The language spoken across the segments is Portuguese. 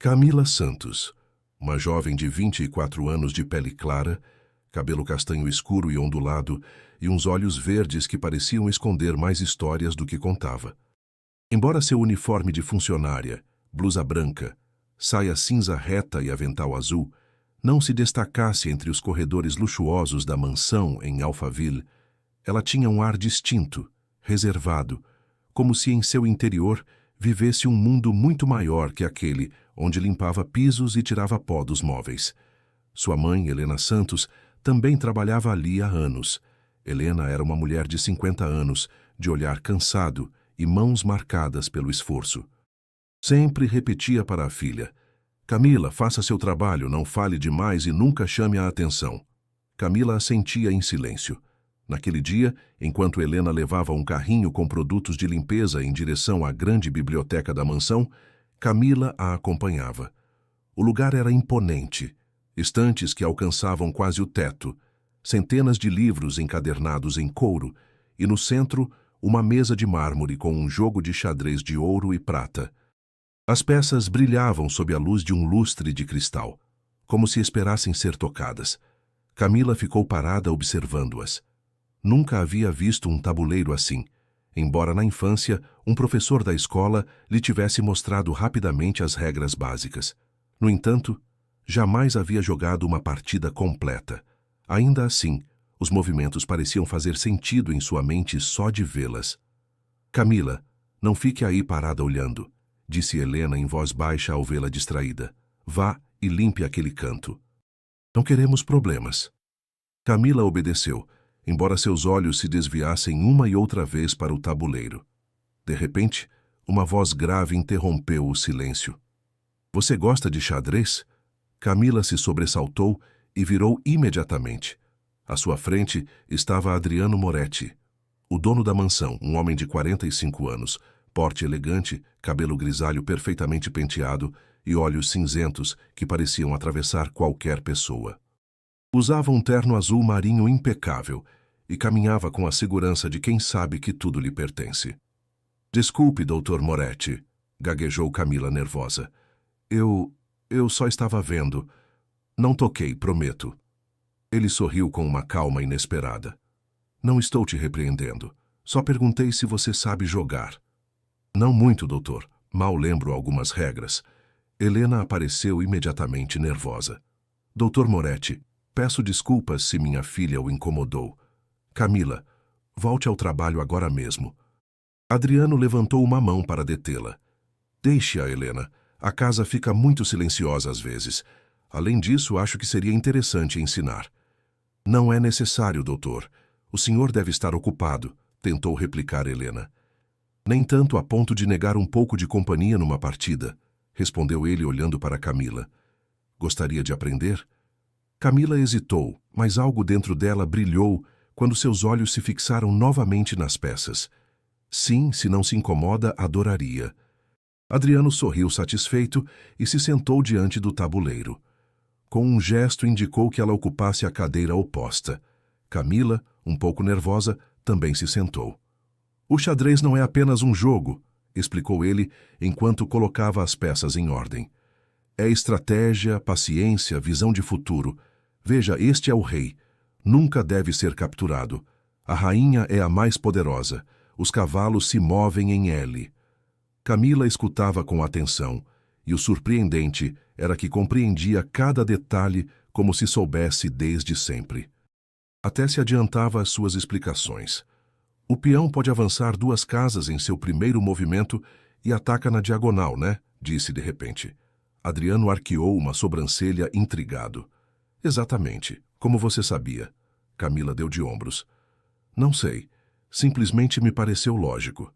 Camila Santos, uma jovem de 24 anos de pele clara, cabelo castanho escuro e ondulado e uns olhos verdes que pareciam esconder mais histórias do que contava. Embora seu uniforme de funcionária, blusa branca, saia cinza reta e avental azul, não se destacasse entre os corredores luxuosos da mansão em Alphaville, ela tinha um ar distinto, reservado, como se em seu interior vivesse um mundo muito maior que aquele onde limpava pisos e tirava pó dos móveis. Sua mãe, Helena Santos, também trabalhava ali há anos. Helena era uma mulher de 50 anos, de olhar cansado e mãos marcadas pelo esforço. Sempre repetia para a filha: Camila, faça seu trabalho, não fale demais e nunca chame a atenção. Camila assentia em silêncio. Naquele dia, enquanto Helena levava um carrinho com produtos de limpeza em direção à grande biblioteca da mansão, Camila a acompanhava. O lugar era imponente, estantes que alcançavam quase o teto, centenas de livros encadernados em couro e, no centro, uma mesa de mármore com um jogo de xadrez de ouro e prata. As peças brilhavam sob a luz de um lustre de cristal, como se esperassem ser tocadas. Camila ficou parada observando-as. Nunca havia visto um tabuleiro assim, embora na infância um professor da escola lhe tivesse mostrado rapidamente as regras básicas. No entanto, jamais havia jogado uma partida completa. Ainda assim, os movimentos pareciam fazer sentido em sua mente só de vê-las. Camila, não fique aí parada olhando, disse Helena em voz baixa ao vê-la distraída. Vá e limpe aquele canto. Não queremos problemas. Camila obedeceu, embora seus olhos se desviassem uma e outra vez para o tabuleiro. De repente, uma voz grave interrompeu o silêncio. Você gosta de xadrez? Camila se sobressaltou e virou imediatamente. À sua frente estava Adriano Moretti, o dono da mansão, um homem de 45 anos, porte elegante, cabelo grisalho perfeitamente penteado e olhos cinzentos que pareciam atravessar qualquer pessoa. Usava um terno azul marinho impecável e caminhava com a segurança de quem sabe que tudo lhe pertence. Desculpe, Dr. Moretti, gaguejou Camila nervosa. Eu só estava vendo. Não toquei, prometo. Ele sorriu com uma calma inesperada. Não estou te repreendendo. Só perguntei se você sabe jogar. Não muito, doutor. Mal lembro algumas regras. Helena apareceu imediatamente nervosa. Dr. Moretti, peço desculpas se minha filha o incomodou. Camila, volte ao trabalho agora mesmo. Adriano levantou uma mão para detê-la. Deixe-a, Helena. A casa fica muito silenciosa às vezes. Além disso, acho que seria interessante ensinar. Não é necessário, doutor. O senhor deve estar ocupado, tentou replicar Helena. Nem tanto a ponto de negar um pouco de companhia numa partida, respondeu ele olhando para Camila. Gostaria de aprender? Camila hesitou, mas algo dentro dela brilhou quando seus olhos se fixaram novamente nas peças. Sim, se não se incomoda, adoraria. Adriano sorriu satisfeito e se sentou diante do tabuleiro. Com um gesto indicou que ela ocupasse a cadeira oposta. Camila, um pouco nervosa, também se sentou. O xadrez não é apenas um jogo, explicou ele enquanto colocava as peças em ordem. É estratégia, paciência, visão de futuro. Veja, este é o rei. Nunca deve ser capturado. A rainha é a mais poderosa. Os cavalos se movem em L. Camila escutava com atenção, e o surpreendente era que compreendia cada detalhe como se soubesse desde sempre. Até se adiantava às suas explicações. O peão pode avançar 2 casas em seu primeiro movimento e ataca na diagonal, né? Disse de repente. Adriano arqueou uma sobrancelha intrigado. Exatamente. Como você sabia? Camila deu de ombros. Não sei. Simplesmente me pareceu lógico.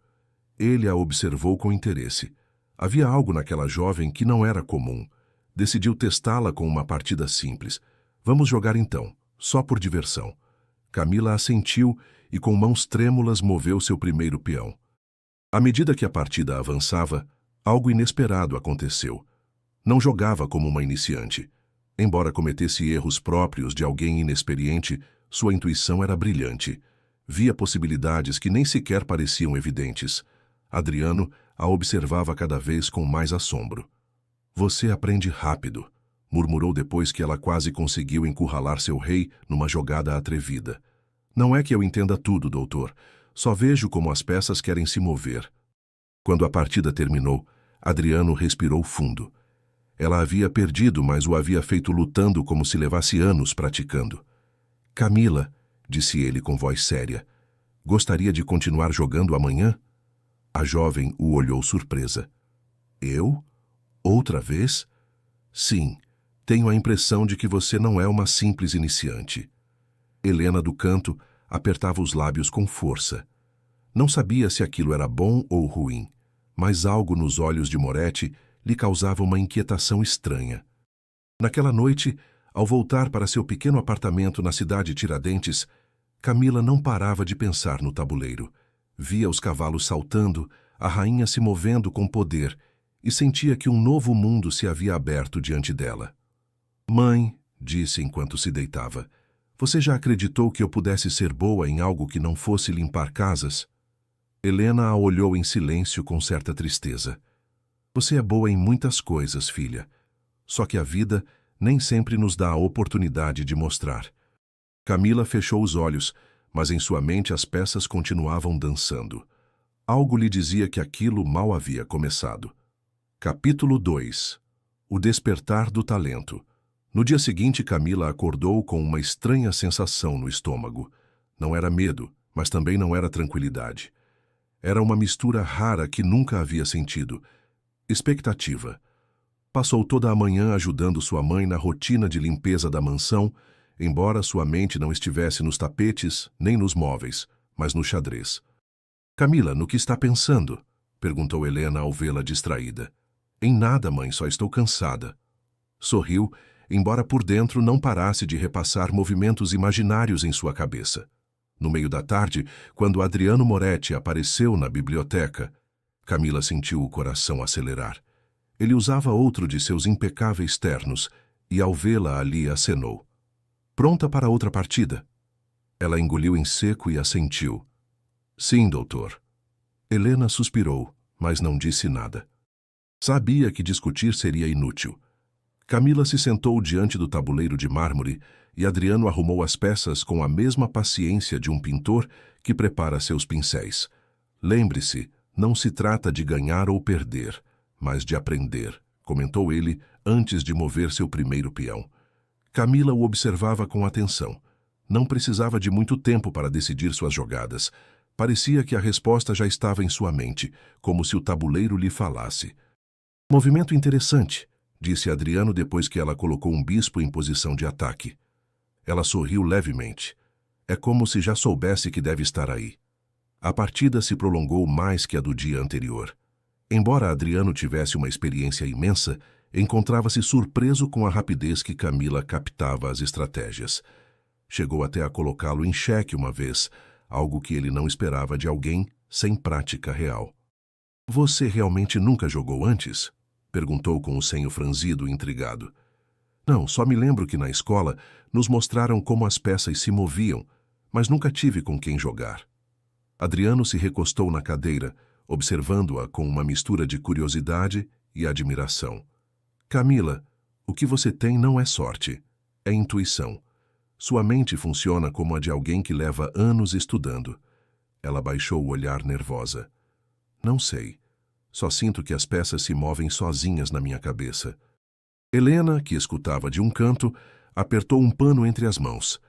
Ele a observou com interesse. Havia algo naquela jovem que não era comum. Decidiu testá-la com uma partida simples. Vamos jogar então, só por diversão. Camila assentiu e com mãos trêmulas moveu seu primeiro peão. À medida que a partida avançava, algo inesperado aconteceu. Não jogava como uma iniciante. Embora cometesse erros próprios de alguém inexperiente, sua intuição era brilhante. Via possibilidades que nem sequer pareciam evidentes. Adriano a observava cada vez com mais assombro. Você aprende rápido, murmurou depois que ela quase conseguiu encurralar seu rei numa jogada atrevida. Não é que eu entenda tudo, doutor. Só vejo como as peças querem se mover. Quando a partida terminou, Adriano respirou fundo. Ela havia perdido, mas o havia feito lutando como se levasse anos praticando. Camila, disse ele com voz séria, gostaria de continuar jogando amanhã? A jovem o olhou surpresa. Eu? Outra vez? Sim, tenho a impressão de que você não é uma simples iniciante. Helena do canto apertava os lábios com força. Não sabia se aquilo era bom ou ruim, mas algo nos olhos de Moretti lhe causava uma inquietação estranha. Naquela noite, ao voltar para seu pequeno apartamento na cidade Tiradentes, Camila não parava de pensar no tabuleiro. Via os cavalos saltando, a rainha se movendo com poder, e sentia que um novo mundo se havia aberto diante dela. Mãe, disse enquanto se deitava, você já acreditou que eu pudesse ser boa em algo que não fosse limpar casas? Helena a olhou em silêncio com certa tristeza. Você é boa em muitas coisas, filha. Só que a vida nem sempre nos dá a oportunidade de mostrar. Camila fechou os olhos, mas em sua mente as peças continuavam dançando. Algo lhe dizia que aquilo mal havia começado. Capítulo 2. O despertar do talento. No dia seguinte, Camila acordou com uma estranha sensação no estômago. Não era medo, mas também não era tranquilidade. Era uma mistura rara que nunca havia sentido. Expectativa. Passou toda a manhã ajudando sua mãe na rotina de limpeza da mansão, embora sua mente não estivesse nos tapetes nem nos móveis, mas no xadrez. Camila, no que está pensando? Perguntou Helena ao vê-la distraída. Em nada, mãe, só estou cansada. Sorriu, embora por dentro não parasse de repassar movimentos imaginários em sua cabeça. No meio da tarde, quando Adriano Moretti apareceu na biblioteca, Camila sentiu o coração acelerar. Ele usava outro de seus impecáveis ternos e, ao vê-la ali, acenou. Pronta para outra partida? Ela engoliu em seco e assentiu. Sim, doutor. Helena suspirou, mas não disse nada. Sabia que discutir seria inútil. Camila se sentou diante do tabuleiro de mármore e Adriano arrumou as peças com a mesma paciência de um pintor que prepara seus pincéis. Lembre-se, não se trata de ganhar ou perder, mas de aprender, comentou ele antes de mover seu primeiro peão. Camila o observava com atenção. Não precisava de muito tempo para decidir suas jogadas. Parecia que a resposta já estava em sua mente, como se o tabuleiro lhe falasse. Movimento interessante, disse Adriano depois que ela colocou um bispo em posição de ataque. Ela sorriu levemente. É como se já soubesse que deve estar aí. A partida se prolongou mais que a do dia anterior. Embora Adriano tivesse uma experiência imensa, encontrava-se surpreso com a rapidez que Camila captava as estratégias. Chegou até a colocá-lo em xeque uma vez, algo que ele não esperava de alguém sem prática real. Você realmente nunca jogou antes? Perguntou com o senho franzido, intrigado. Não, só me lembro que na escola nos mostraram como as peças se moviam, mas nunca tive com quem jogar. Adriano se recostou na cadeira, observando-a com uma mistura de curiosidade e admiração. Camila, o que você tem não é sorte, é intuição. Sua mente funciona como a de alguém que leva anos estudando. Ela baixou o olhar nervosa. Não sei. Só sinto que as peças se movem sozinhas na minha cabeça. Helena, que escutava de um canto, apertou um pano entre as mãos.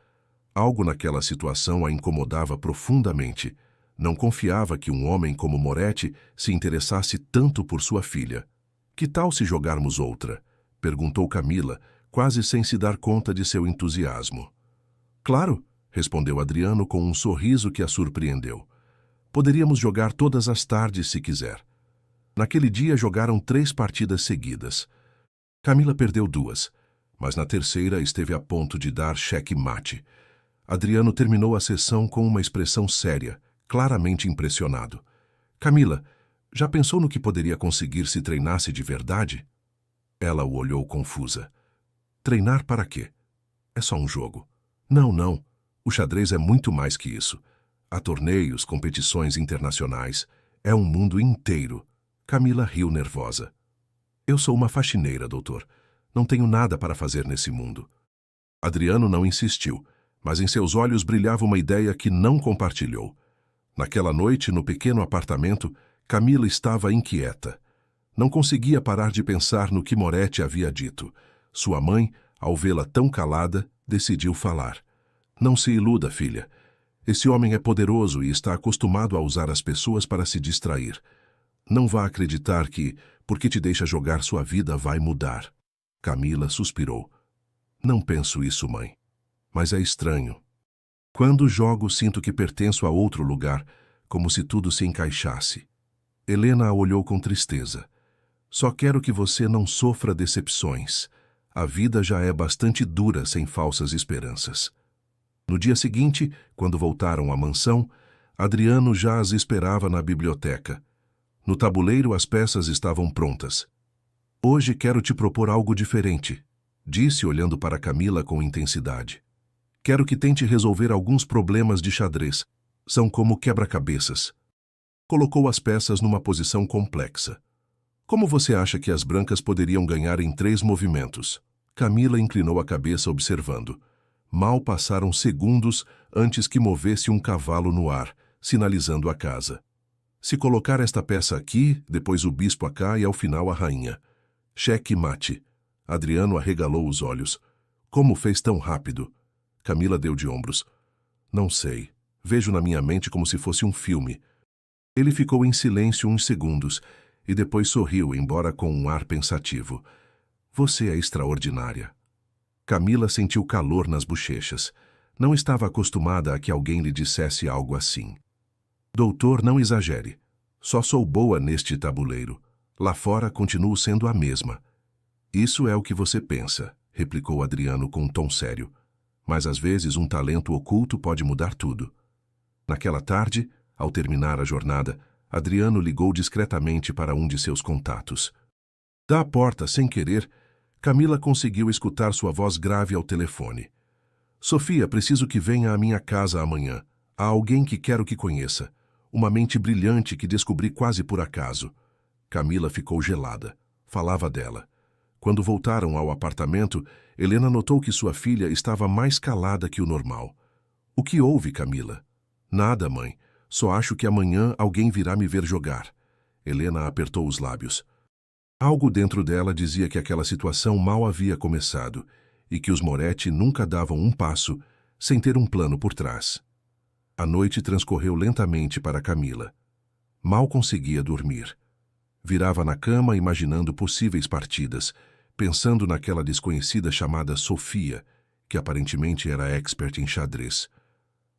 Algo naquela situação a incomodava profundamente. Não confiava que um homem como Moretti se interessasse tanto por sua filha. Que tal se jogarmos outra? Perguntou Camila, quase sem se dar conta de seu entusiasmo. Claro, respondeu Adriano com um sorriso que a surpreendeu. Poderíamos jogar todas as tardes se quiser. Naquele dia jogaram 3 partidas seguidas. Camila perdeu 2, mas na terceira esteve a ponto de dar xeque-mate. Adriano terminou a sessão com uma expressão séria, claramente impressionado. Camila, já pensou no que poderia conseguir se treinasse de verdade? Ela o olhou confusa. Treinar para quê? É só um jogo. Não, não. O xadrez é muito mais que isso. Há torneios, competições internacionais. É um mundo inteiro. Camila riu nervosa. Eu sou uma faxineira, doutor. Não tenho nada para fazer nesse mundo. Adriano não insistiu, mas em seus olhos brilhava uma ideia que não compartilhou. Naquela noite, no pequeno apartamento, Camila estava inquieta. Não conseguia parar de pensar no que Moretti havia dito. Sua mãe, ao vê-la tão calada, decidiu falar. Não se iluda, filha. Esse homem é poderoso e está acostumado a usar as pessoas para se distrair. Não vá acreditar que, porque te deixa jogar sua vida, vai mudar. Camila suspirou. Não penso isso, mãe. Mas é estranho. Quando jogo, sinto que pertenço a outro lugar, como se tudo se encaixasse. Helena a olhou com tristeza. Só quero que você não sofra decepções. A vida já é bastante dura sem falsas esperanças. No dia seguinte, quando voltaram à mansão, Adriano já as esperava na biblioteca. No tabuleiro as peças estavam prontas. Hoje quero te propor algo diferente, disse olhando para Camila com intensidade. Quero que tente resolver alguns problemas de xadrez. São como quebra-cabeças. Colocou as peças numa posição complexa. Como você acha que as brancas poderiam ganhar em 3 movimentos? Camila inclinou a cabeça observando. Mal passaram segundos antes que movesse um cavalo no ar, sinalizando a casa. Se colocar esta peça aqui, depois o bispo acá e ao final a rainha. Cheque mate. Adriano arregalou os olhos. Como fez tão rápido? Camila deu de ombros. Não sei. Vejo na minha mente como se fosse um filme. Ele ficou em silêncio uns segundos e depois sorriu, embora com um ar pensativo. Você é extraordinária. Camila sentiu calor nas bochechas. Não estava acostumada a que alguém lhe dissesse algo assim. Doutor, não exagere. Só sou boa neste tabuleiro. Lá fora continuo sendo a mesma. Isso é o que você pensa, replicou Adriano com um tom sério. Mas às vezes um talento oculto pode mudar tudo. Naquela tarde, ao terminar a jornada, Adriano ligou discretamente para um de seus contatos. Da porta, sem querer, Camila conseguiu escutar sua voz grave ao telefone. Sofia, preciso que venha à minha casa amanhã. Há alguém que quero que conheça. Uma mente brilhante que descobri quase por acaso. Camila ficou gelada. Falava dela. Quando voltaram ao apartamento, Helena notou que sua filha estava mais calada que o normal. O que houve, Camila? Nada, mãe. Só acho que amanhã alguém virá me ver jogar. Helena apertou os lábios. Algo dentro dela dizia que aquela situação mal havia começado e que os Moretti nunca davam um passo sem ter um plano por trás. A noite transcorreu lentamente para Camila. Mal conseguia dormir. Virava na cama imaginando possíveis partidas, pensando naquela desconhecida chamada Sofia, que aparentemente era expert em xadrez.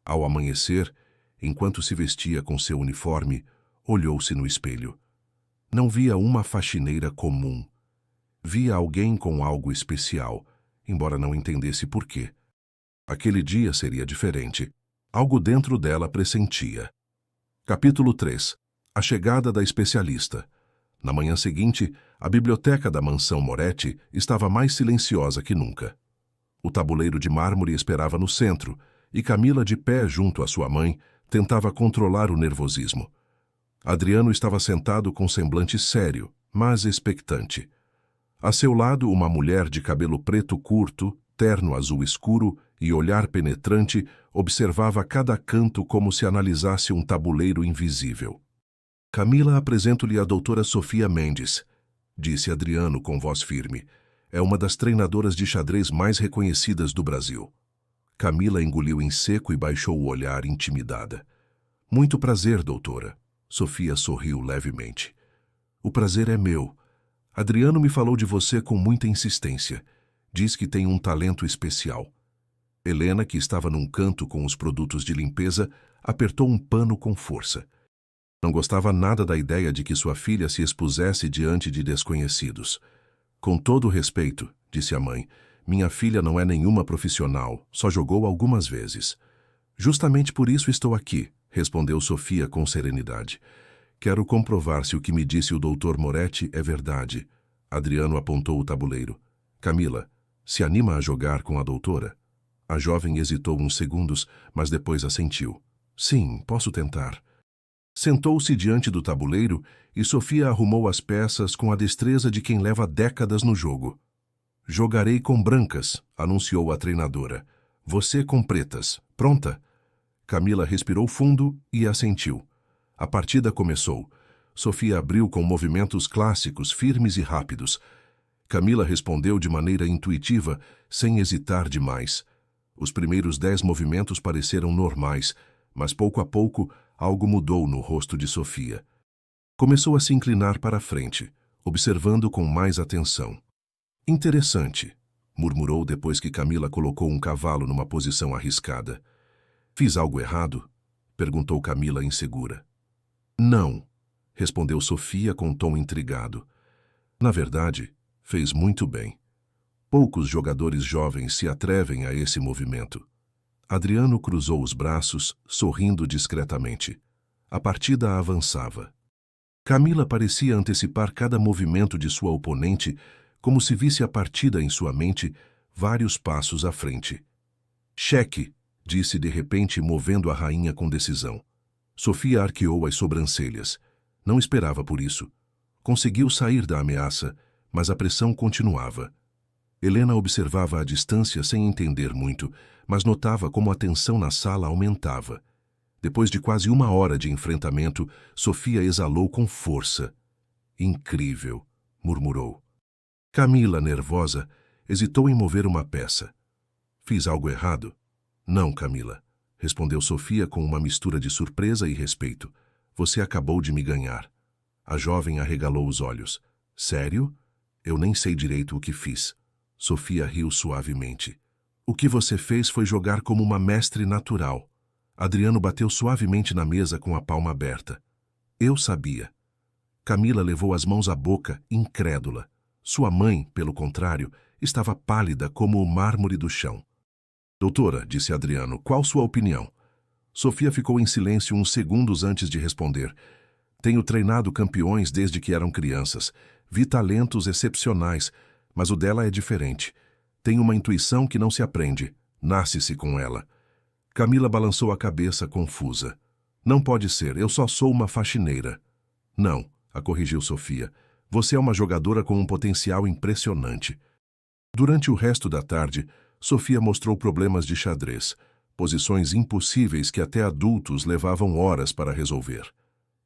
Ao amanhecer, enquanto se vestia com seu uniforme, olhou-se no espelho. Não via uma faxineira comum. Via alguém com algo especial, embora não entendesse por quê. Aquele dia seria diferente. Algo dentro dela pressentia. Capítulo 3. A chegada da especialista. Na manhã seguinte, a biblioteca da mansão Moretti estava mais silenciosa que nunca. O tabuleiro de mármore esperava no centro, e Camila, de pé junto à sua mãe, tentava controlar o nervosismo. Adriano estava sentado com semblante sério, mas expectante. A seu lado, uma mulher de cabelo preto curto, terno azul escuro e olhar penetrante observava cada canto como se analisasse um tabuleiro invisível. Camila, apresento-lhe a doutora Sofia Mendes, disse Adriano com voz firme. É uma das treinadoras de xadrez mais reconhecidas do Brasil. Camila engoliu em seco e baixou o olhar intimidada. Muito prazer, doutora. Sofia sorriu levemente. O prazer é meu. Adriano me falou de você com muita insistência. Diz que tem um talento especial. Helena, que estava num canto com os produtos de limpeza, apertou um pano com força. Não gostava nada da ideia de que sua filha se expusesse diante de desconhecidos. Com todo respeito, disse a mãe, minha filha não é nenhuma profissional, só jogou algumas vezes. Justamente por isso estou aqui, respondeu Sofia com serenidade. Quero comprovar se o que me disse o doutor Moretti é verdade. Adriano apontou o tabuleiro. Camila, se anima a jogar com a doutora? A jovem hesitou uns segundos, mas depois assentiu. Sim, posso tentar. Sentou-se diante do tabuleiro e Sofia arrumou as peças com a destreza de quem leva décadas no jogo. Jogarei com brancas, anunciou a treinadora. Você com pretas. Pronta? Camila respirou fundo e assentiu. A partida começou. Sofia abriu com movimentos clássicos, firmes e rápidos. Camila respondeu de maneira intuitiva, sem hesitar demais. Os primeiros 10 movimentos pareceram normais, mas pouco a pouco algo mudou no rosto de Sofia. Começou a se inclinar para a frente, observando com mais atenção. Interessante, murmurou depois que Camila colocou um cavalo numa posição arriscada. Fiz algo errado? Perguntou Camila insegura. Não, respondeu Sofia com um tom intrigado. Na verdade, fez muito bem. Poucos jogadores jovens se atrevem a esse movimento. Adriano cruzou os braços, sorrindo discretamente. A partida avançava. Camila parecia antecipar cada movimento de sua oponente, como se visse a partida em sua mente vários passos à frente. Cheque, disse de repente, movendo a rainha com decisão. Sofia arqueou as sobrancelhas. Não esperava por isso. Conseguiu sair da ameaça, mas a pressão continuava. Helena observava à distância sem entender muito, mas notava como a tensão na sala aumentava. Depois de quase 1 hora de enfrentamento, Sofia exalou com força. Incrível, murmurou. Camila, nervosa, hesitou em mover uma peça. Fiz algo errado? Não, Camila, respondeu Sofia com uma mistura de surpresa e respeito. Você acabou de me ganhar. A jovem arregalou os olhos. Sério? Eu nem sei direito o que fiz. Sofia riu suavemente. O que você fez foi jogar como uma mestre natural. Adriano bateu suavemente na mesa com a palma aberta. Eu sabia. Camila levou as mãos à boca, incrédula. Sua mãe, pelo contrário, estava pálida como o mármore do chão. Doutora, disse Adriano, qual sua opinião? Sofia ficou em silêncio uns segundos antes de responder. Tenho treinado campeões desde que eram crianças. Vi talentos excepcionais, mas o dela é diferente. Tem uma intuição que não se aprende. Nasce-se com ela. Camila balançou a cabeça, confusa. Não pode ser, eu só sou uma faxineira. Não, a corrigiu Sofia. Você é uma jogadora com um potencial impressionante. Durante o resto da tarde, Sofia mostrou problemas de xadrez, posições impossíveis que até adultos levavam horas para resolver.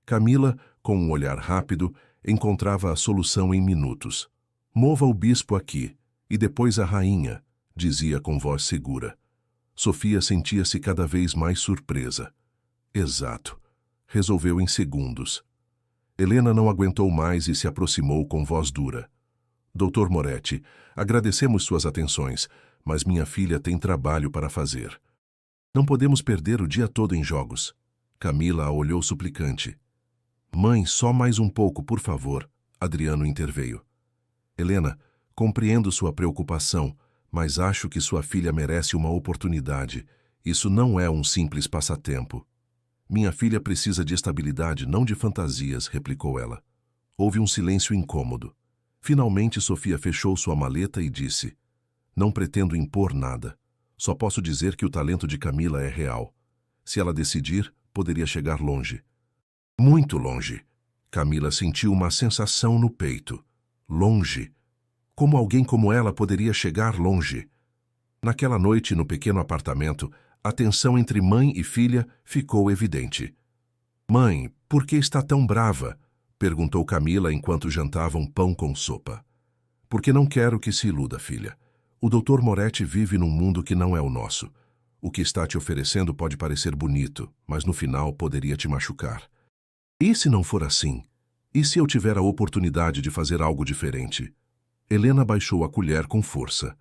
Camila, com um olhar rápido, encontrava a solução em minutos. Mova o bispo aqui, e depois a rainha, dizia com voz segura. Sofia sentia-se cada vez mais surpresa. Exato. Resolveu em segundos. Helena não aguentou mais e se aproximou com voz dura. Doutor Moretti, agradecemos suas atenções, mas minha filha tem trabalho para fazer. Não podemos perder o dia todo em jogos. Camila a olhou suplicante. Mãe, só mais um pouco, por favor. Adriano interveio. Helena, compreendo sua preocupação, mas acho que sua filha merece uma oportunidade. Isso não é um simples passatempo. Minha filha precisa de estabilidade, não de fantasias, replicou ela. Houve um silêncio incômodo. Finalmente, Sofia fechou sua maleta e disse: Não pretendo impor nada. Só posso dizer que o talento de Camila é real. Se ela decidir, poderia chegar longe. Muito longe. Camila sentiu uma sensação no peito. Longe. Como alguém como ela poderia chegar longe? Naquela noite, no pequeno apartamento, a tensão entre mãe e filha ficou evidente. Mãe, por que está tão brava? Perguntou Camila enquanto jantavam pão com sopa. Porque não quero que se iluda, filha. O Dr. Moretti vive num mundo que não é o nosso. O que está te oferecendo pode parecer bonito, mas no final poderia te machucar. E se não for assim? E se eu tiver a oportunidade de fazer algo diferente? Helena baixou a colher com força.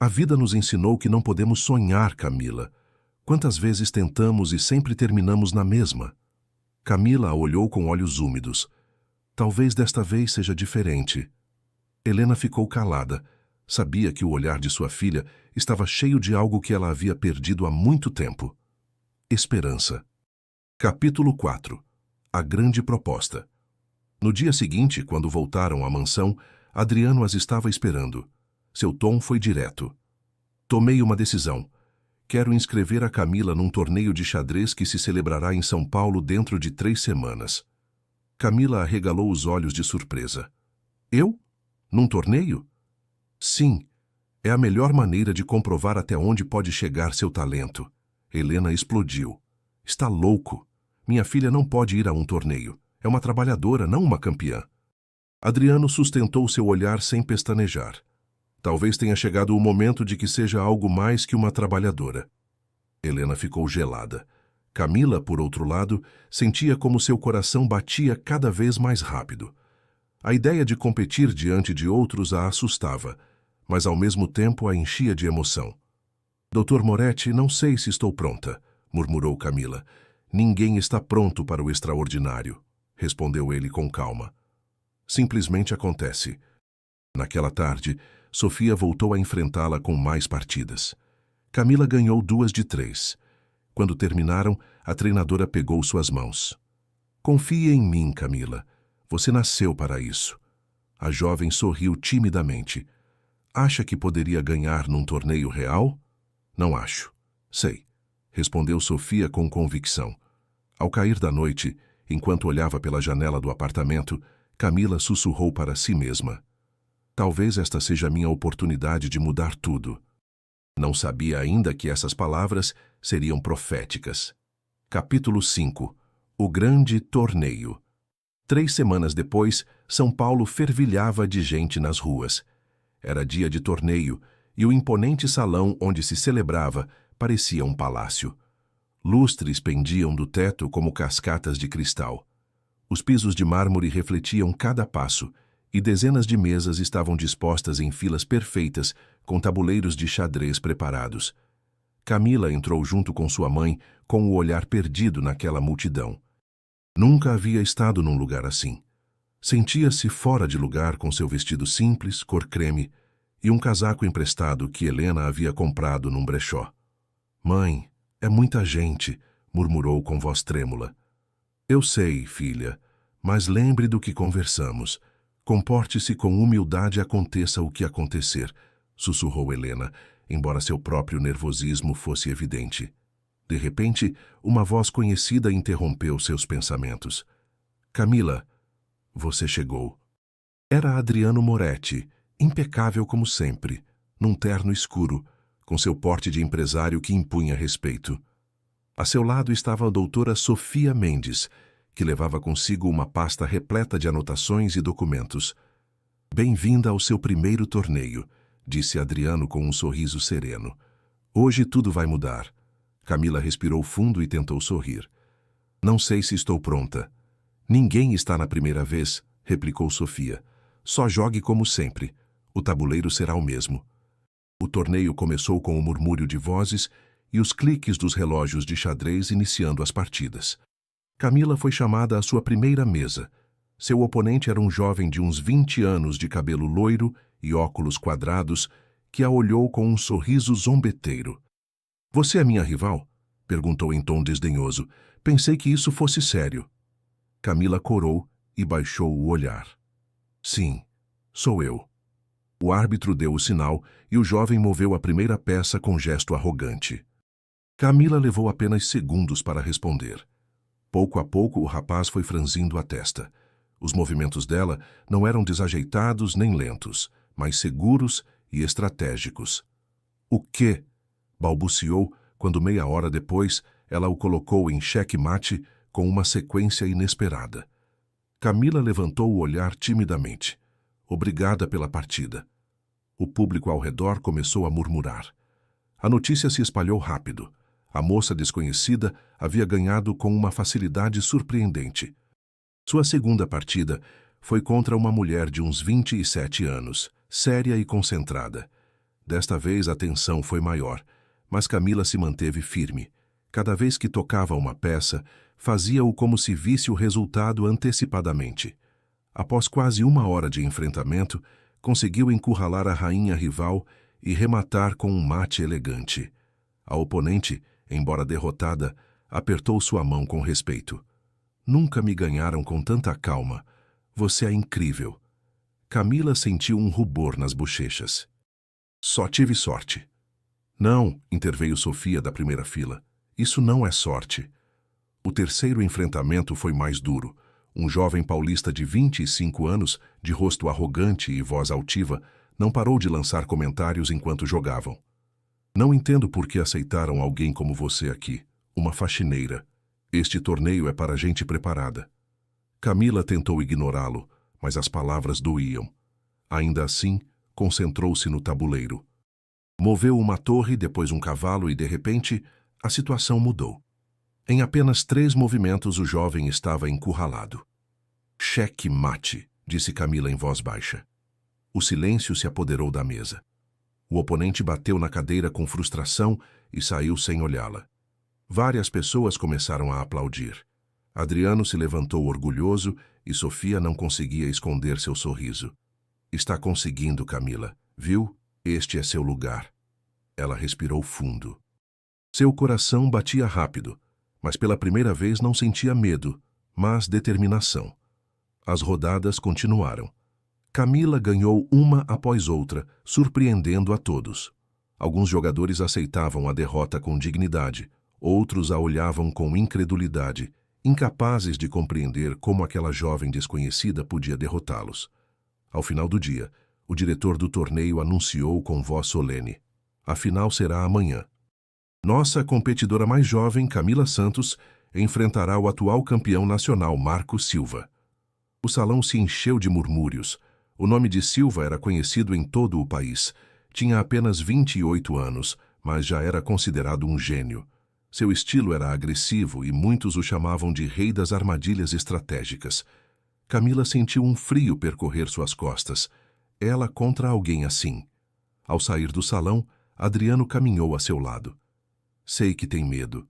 A vida nos ensinou que não podemos sonhar, Camila. Quantas vezes tentamos e sempre terminamos na mesma? Camila a olhou com olhos úmidos. Talvez desta vez seja diferente. Helena ficou calada. Sabia que o olhar de sua filha estava cheio de algo que ela havia perdido há muito tempo. Esperança. Capítulo 4. A grande proposta. No dia seguinte, quando voltaram à mansão, Adriano as estava esperando. Seu tom foi direto. Tomei uma decisão. Quero inscrever a Camila num torneio de xadrez que se celebrará em São Paulo dentro de 3 semanas. Camila arregalou os olhos de surpresa. Eu? Num torneio? Sim. É a melhor maneira de comprovar até onde pode chegar seu talento. Helena explodiu. Está louco. Minha filha não pode ir a um torneio. É uma trabalhadora, não uma campeã. Adriano sustentou seu olhar sem pestanejar. Talvez tenha chegado o momento de que seja algo mais que uma trabalhadora. Helena ficou gelada. Camila, por outro lado, sentia como seu coração batia cada vez mais rápido. A ideia de competir diante de outros a assustava, mas ao mesmo tempo a enchia de emoção. Dr. Moretti, não sei se estou pronta, murmurou Camila. Ninguém está pronto para o extraordinário, respondeu ele com calma. Simplesmente acontece. Naquela tarde, Sofia voltou a enfrentá-la com mais partidas. Camila ganhou 2 de 3. Quando terminaram, a treinadora pegou suas mãos. Confie em mim, Camila. Você nasceu para isso. A jovem sorriu timidamente. Acha que poderia ganhar num torneio real? Não acho. Sei, respondeu Sofia com convicção. Ao cair da noite, enquanto olhava pela janela do apartamento, Camila sussurrou para si mesma. Talvez esta seja minha oportunidade de mudar tudo. Não sabia ainda que essas palavras seriam proféticas. Capítulo 5. O Grande Torneio. 3 semanas depois, São Paulo fervilhava de gente nas ruas. Era dia de torneio, e o imponente salão onde se celebrava parecia um palácio. Lustres pendiam do teto como cascatas de cristal. Os pisos de mármore refletiam cada passo, e dezenas de mesas estavam dispostas em filas perfeitas, com tabuleiros de xadrez preparados. Camila entrou junto com sua mãe, com o olhar perdido naquela multidão. Nunca havia estado num lugar assim. Sentia-se fora de lugar com seu vestido simples, cor creme, e um casaco emprestado que Helena havia comprado num brechó. Mãe, é muita gente, murmurou com voz trêmula. Eu sei, filha, mas lembre do que conversamos. Comporte-se com humildade e aconteça o que acontecer, sussurrou Helena, embora seu próprio nervosismo fosse evidente. De repente, uma voz conhecida interrompeu seus pensamentos. Camila, você chegou. Era Adriano Moretti, impecável como sempre, num terno escuro, com seu porte de empresário que impunha respeito. A seu lado estava a doutora Sofia Mendes, que levava consigo uma pasta repleta de anotações e documentos. Bem-vinda ao seu primeiro torneio, disse Adriano com um sorriso sereno. Hoje tudo vai mudar. Camila respirou fundo e tentou sorrir. Não sei se estou pronta. Ninguém está na primeira vez, replicou Sofia. Só jogue como sempre. O tabuleiro será o mesmo. O torneio começou com o murmúrio de vozes e os cliques dos relógios de xadrez iniciando as partidas. Camila foi chamada à sua primeira mesa. Seu oponente era um jovem de uns 20 anos de cabelo loiro e óculos quadrados, que a olhou com um sorriso zombeteiro. Você é minha rival? Perguntou em tom desdenhoso. Pensei que isso fosse sério. Camila corou e baixou o olhar. Sim, sou eu. O árbitro deu o sinal e o jovem moveu a primeira peça com gesto arrogante. Camila levou apenas segundos para responder. Pouco a pouco o rapaz foi franzindo a testa. Os movimentos dela não eram desajeitados nem lentos, mas seguros e estratégicos. O quê? Balbuciou quando 30 minutos depois ela o colocou em xeque-mate com uma sequência inesperada. Camila levantou o olhar timidamente. Obrigada pela partida. O público ao redor começou a murmurar. A notícia se espalhou rápido. A moça desconhecida havia ganhado com uma facilidade surpreendente. Sua segunda partida foi contra uma mulher de uns 27 anos, séria e concentrada. Desta vez a tensão foi maior, mas Camila se manteve firme. Cada vez que tocava uma peça, fazia-o como se visse o resultado antecipadamente. Após quase 1 hora de enfrentamento, conseguiu encurralar a rainha rival e rematar com um mate elegante. A oponente, embora derrotada, apertou sua mão com respeito. Nunca me ganharam com tanta calma. Você é incrível. Camila sentiu um rubor nas bochechas. Só tive sorte. Não, interveio Sofia da primeira fila. Isso não é sorte. O terceiro enfrentamento foi mais duro. Um jovem paulista de 25 anos, de rosto arrogante e voz altiva, não parou de lançar comentários enquanto jogavam. Não entendo por que aceitaram alguém como você aqui, uma faxineira. Este torneio é para gente preparada. Camila tentou ignorá-lo, mas as palavras doíam. Ainda assim, concentrou-se no tabuleiro. Moveu uma torre, depois um cavalo e, de repente, a situação mudou. Em apenas 3 movimentos, o jovem estava encurralado. Cheque mate, disse Camila em voz baixa. O silêncio se apoderou da mesa. O oponente bateu na cadeira com frustração e saiu sem olhá-la. Várias pessoas começaram a aplaudir. Adriano se levantou orgulhoso e Sofia não conseguia esconder seu sorriso. Está conseguindo, Camila. Viu? Este é seu lugar. Ela respirou fundo. Seu coração batia rápido, mas pela primeira vez não sentia medo, mas determinação. As rodadas continuaram. Camila ganhou uma após outra, surpreendendo a todos. Alguns jogadores aceitavam a derrota com dignidade, outros a olhavam com incredulidade, incapazes de compreender como aquela jovem desconhecida podia derrotá-los. Ao final do dia, o diretor do torneio anunciou com voz solene: a final será amanhã. Nossa competidora mais jovem, Camila Santos, enfrentará o atual campeão nacional, Marco Silva. O salão se encheu de murmúrios. O nome de Silva era conhecido em todo o país. Tinha apenas 28 anos, mas já era considerado um gênio. Seu estilo era agressivo e muitos o chamavam de rei das armadilhas estratégicas. Camila sentiu um frio percorrer suas costas. Ela contra alguém assim. Ao sair do salão, Adriano caminhou a seu lado. Sei que tem medo.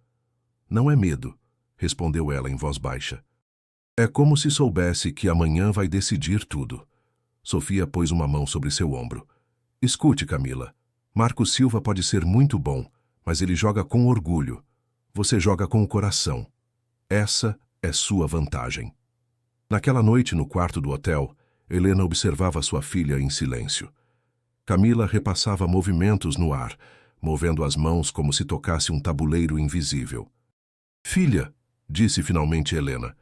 Não é medo, respondeu ela em voz baixa. É como se soubesse que amanhã vai decidir tudo. Sofia pôs uma mão sobre seu ombro. Escute, Camila. Marco Silva pode ser muito bom, mas ele joga com orgulho. Você joga com o coração. Essa é sua vantagem. Naquela noite, no quarto do hotel, Helena observava sua filha em silêncio. Camila repassava movimentos no ar, movendo as mãos como se tocasse um tabuleiro invisível. Filha, disse finalmente Helena,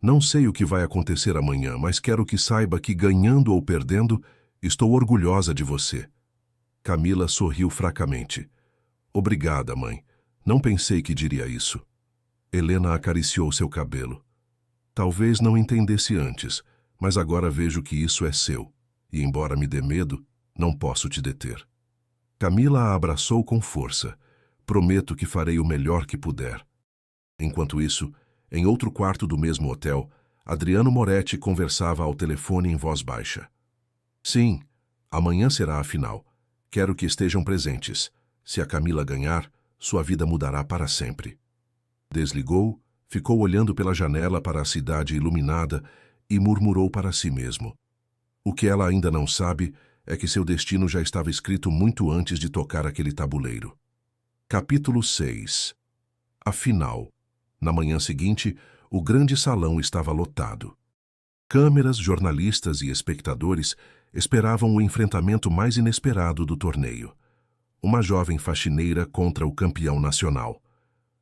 não sei o que vai acontecer amanhã, mas quero que saiba que, ganhando ou perdendo, estou orgulhosa de você. Camila sorriu fracamente. Obrigada, mãe. Não pensei que diria isso. Helena acariciou seu cabelo. Talvez não entendesse antes, mas agora vejo que isso é seu, e embora me dê medo, não posso te deter. Camila a abraçou com força. Prometo que farei o melhor que puder. Enquanto isso, em outro quarto do mesmo hotel, Adriano Moretti conversava ao telefone em voz baixa. Sim, amanhã será a final. Quero que estejam presentes. Se a Camila ganhar, sua vida mudará para sempre. Desligou, ficou olhando pela janela para a cidade iluminada e murmurou para si mesmo. O que ela ainda não sabe é que seu destino já estava escrito muito antes de tocar aquele tabuleiro. Capítulo 6. A final. Na manhã seguinte, o grande salão estava lotado. Câmeras, jornalistas e espectadores esperavam o enfrentamento mais inesperado do torneio. Uma jovem faxineira contra o campeão nacional.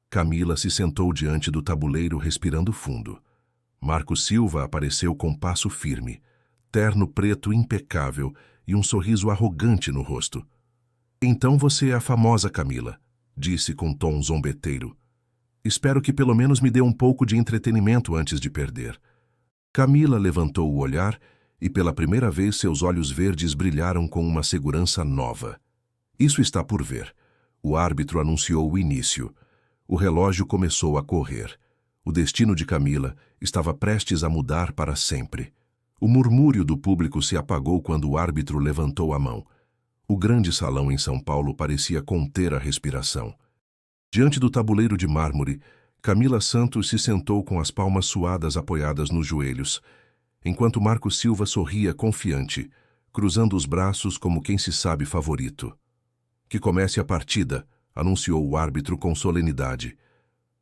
Camila se sentou diante do tabuleiro respirando fundo. Marco Silva apareceu com passo firme, terno preto impecável e um sorriso arrogante no rosto. Então você é a famosa Camila, disse com tom zombeteiro. Espero que pelo menos me dê um pouco de entretenimento antes de perder. Camila levantou o olhar e pela primeira vez seus olhos verdes brilharam com uma segurança nova. Isso está por ver. O árbitro anunciou o início. O relógio começou a correr. O destino de Camila estava prestes a mudar para sempre. O murmúrio do público se apagou quando o árbitro levantou a mão. O grande salão em São Paulo parecia conter a respiração. Diante do tabuleiro de mármore, Camila Santos se sentou com as palmas suadas apoiadas nos joelhos, enquanto Marco Silva sorria confiante, cruzando os braços como quem se sabe favorito. Que comece a partida, anunciou o árbitro com solenidade.